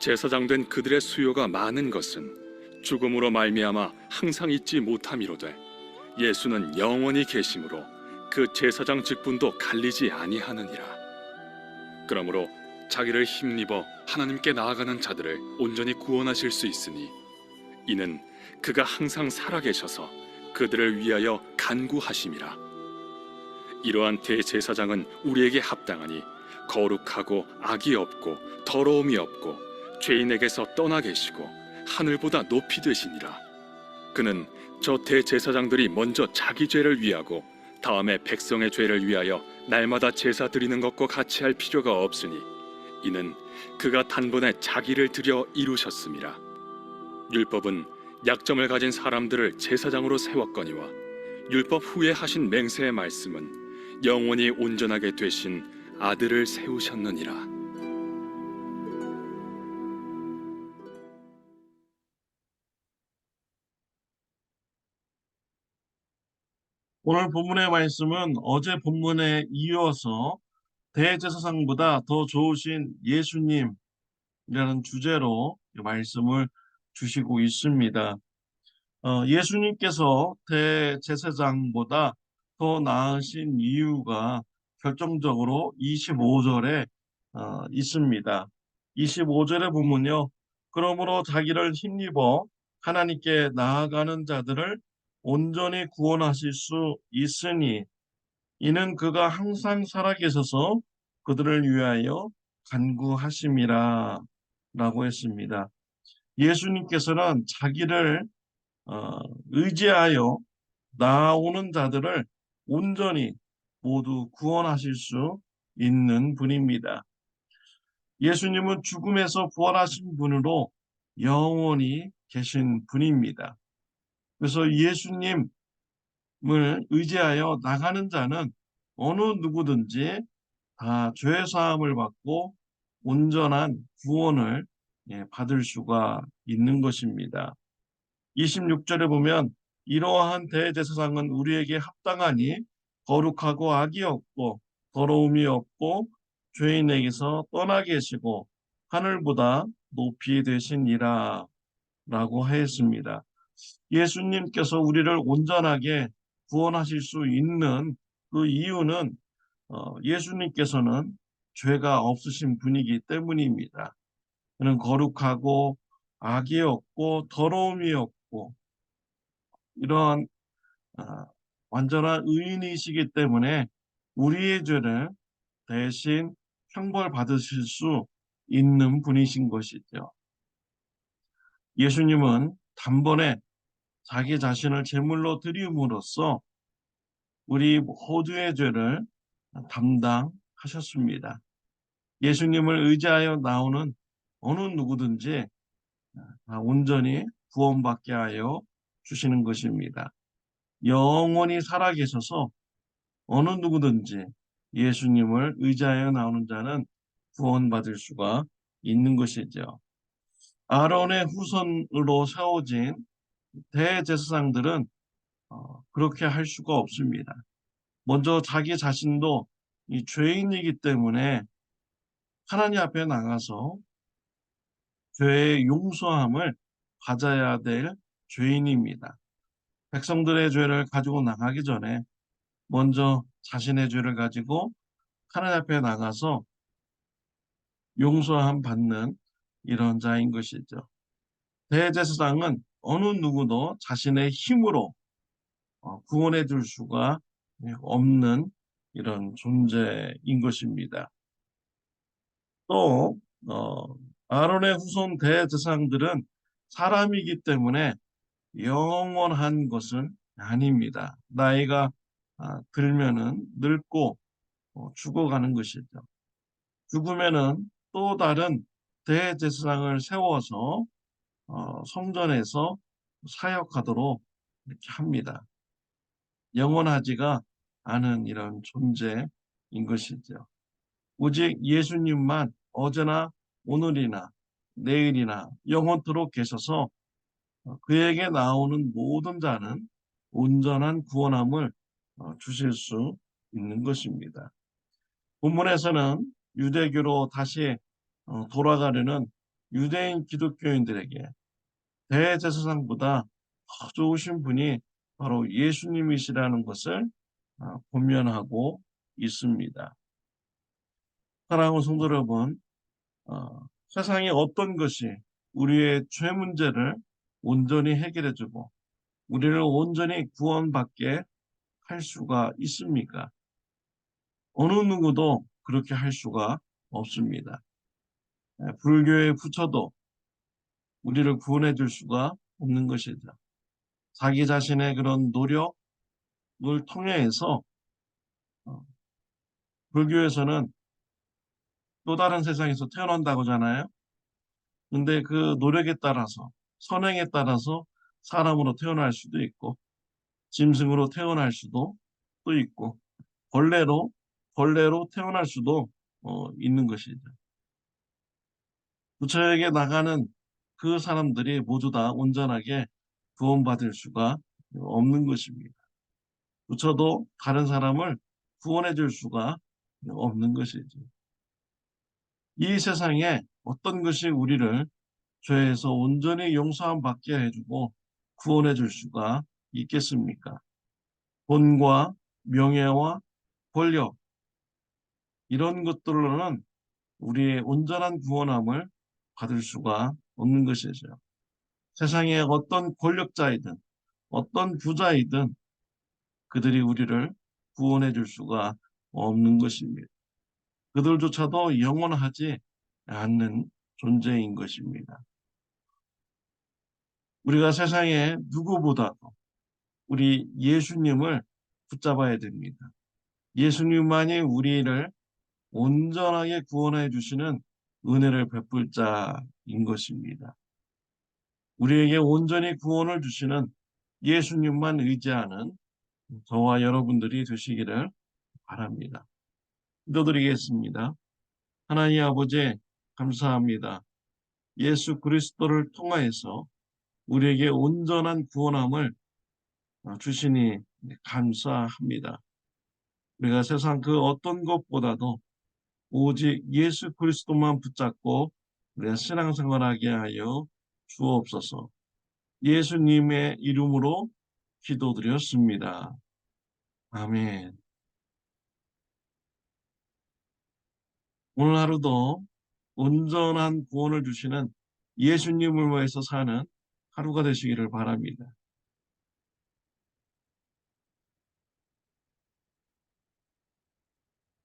제사장 된 그들의 수요가 많은 것은 죽음으로 말미암아 항상 잊지 못함이로되 예수는 영원히 계심으로 그 제사장 직분도 갈리지 아니하느니라. 그러므로 자기를 힘입어 하나님께 나아가는 자들을 온전히 구원하실 수 있으니 이는 그가 항상 살아계셔서 그들을 위하여 간구하심이라. 이러한 대제사장은 우리에게 합당하니 거룩하고 악이 없고 더러움이 없고 죄인에게서 떠나 계시고 하늘보다 높이 되시니라. 그는 저 대제사장들이 먼저 자기 죄를 위하고 다음에 백성의 죄를 위하여 날마다 제사 드리는 것과 같이 할 필요가 없으니 이는 그가 단번에 자기를 드려 이루셨음이라. 율법은 약점을 가진 사람들을 제사장으로 세웠거니와 율법 후에 하신 맹세의 말씀은 영원히 온전하게 되신 아들을 세우셨느니라. 오늘 본문의 말씀은 어제 본문에 이어서 대제사장보다 더 좋으신 예수님이라는 주제로 말씀을 주시고 있습니다. 예수님께서 대제사장보다 더 나으신 이유가 결정적으로 25절에 있습니다. 25절에 보면요. 그러므로 자기를 힘입어 하나님께 나아가는 자들을 온전히 구원하실 수 있으니 이는 그가 항상 살아계셔서 그들을 위하여 간구하심이라 라고 했습니다. 예수님께서는 자기를 의지하여 나오는 자들을 온전히 모두 구원하실 수 있는 분입니다. 예수님은 죽음에서 부활하신 분으로 영원히 계신 분입니다. 그래서 예수님을 의지하여 나가는 자는 어느 누구든지 다 죄 사함을 받고 온전한 구원을 받을 수가 있는 것입니다. 26절에 보면 이러한 대제사장은 우리에게 합당하니 거룩하고 악이 없고 더러움이 없고 죄인에게서 떠나 계시고 하늘보다 높이 되시니라 라고 하였습니다. 예수님께서 우리를 온전하게 구원하실 수 있는 그 이유는 예수님께서는 죄가 없으신 분이기 때문입니다. 그는 거룩하고 악이 없고 더러움이 없고 이러한 완전한 의인이시기 때문에 우리의 죄를 대신 형벌받으실 수 있는 분이신 것이죠. 예수님은 단번에 자기 자신을 제물로 드림으로써 우리 모두의 죄를 담당하셨습니다. 예수님을 의지하여 나오는 어느 누구든지 온전히 구원받게 하여 주시는 것입니다. 영원히 살아계셔서 어느 누구든지 예수님을 의지하여 나오는 자는 구원받을 수가 있는 것이죠. 아론의 후손으로 세워진 대제사장들은 그렇게 할 수가 없습니다. 먼저 자기 자신도 이 죄인이기 때문에 하나님 앞에 나가서 죄의 용서함을 받아야 될 죄인입니다. 백성들의 죄를 가지고 나가기 전에 먼저 자신의 죄를 가지고 하나님 앞에 나가서 용서함 받는 이런 자인 것이죠. 대제사장은 어느 누구도 자신의 힘으로 구원해 줄 수가 없는 이런 존재인 것입니다. 또 아론의 후손 대제사장들은 사람이기 때문에 영원한 것은 아닙니다. 나이가 들면은 늙고 죽어가는 것이죠. 죽으면은 또 다른 대제사장을 세워서 성전에서 사역하도록 이렇게 합니다. 영원하지가 않은 이런 존재인 것이죠. 오직 예수님만 어제나 오늘이나 내일이나 영원토록 계셔서 그에게 나오는 모든 자는 온전한 구원함을 주실 수 있는 것입니다. 본문에서는 유대교로 다시 돌아가려는 유대인 기독교인들에게 대제사장보다 더 좋으신 분이 바로 예수님이시라는 것을 권면하고 있습니다. 사랑하는 성도 여러분, 세상의 어떤 것이 우리의 죄 문제를 온전히 해결해주고 우리를 온전히 구원받게 할 수가 있습니까? 어느 누구도 그렇게 할 수가 없습니다. 불교의 부처도 우리를 구원해 줄 수가 없는 것이죠. 자기 자신의 그런 노력을 통해서 불교에서는 또 다른 세상에서 태어난다고 하잖아요. 근데 그 노력에 따라서 선행에 따라서 사람으로 태어날 수도 있고 짐승으로 태어날 수도 또 있고 벌레로 태어날 수도 있는 것이죠. 부처에게 나가는 그 사람들이 모두 다 온전하게 구원받을 수가 없는 것입니다. 부처도 다른 사람을 구원해 줄 수가 없는 것이죠. 이 세상에 어떤 것이 우리를 죄에서 온전히 용서함 받게 해주고 구원해 줄 수가 있겠습니까? 돈과 명예와 권력, 이런 것들로는 우리의 온전한 구원함을 받을 수가 없는 것이죠. 세상의 어떤 권력자이든 어떤 부자이든 그들이 우리를 구원해 줄 수가 없는 것입니다. 그들조차도 영원하지 않는 존재인 것입니다. 우리가 세상에 누구보다도 우리 예수님을 붙잡아야 됩니다. 예수님만이 우리를 온전하게 구원해 주시는 은혜를 베풀 자인 것입니다. 우리에게 온전히 구원을 주시는 예수님만 의지하는 저와 여러분들이 되시기를 바랍니다. 기도드리겠습니다. 하나님 아버지, 감사합니다. 예수 그리스도를 통하여서 우리에게 온전한 구원함을 주시니 감사합니다. 우리가 세상 그 어떤 것보다도 오직 예수 그리스도만 붙잡고 우리가 신앙생활하게 하여 주옵소서. 예수님의 이름으로 기도드렸습니다. 아멘. 오늘 하루도 온전한 구원을 주시는 예수님을 위해서 사는 하루가 되시기를 바랍니다.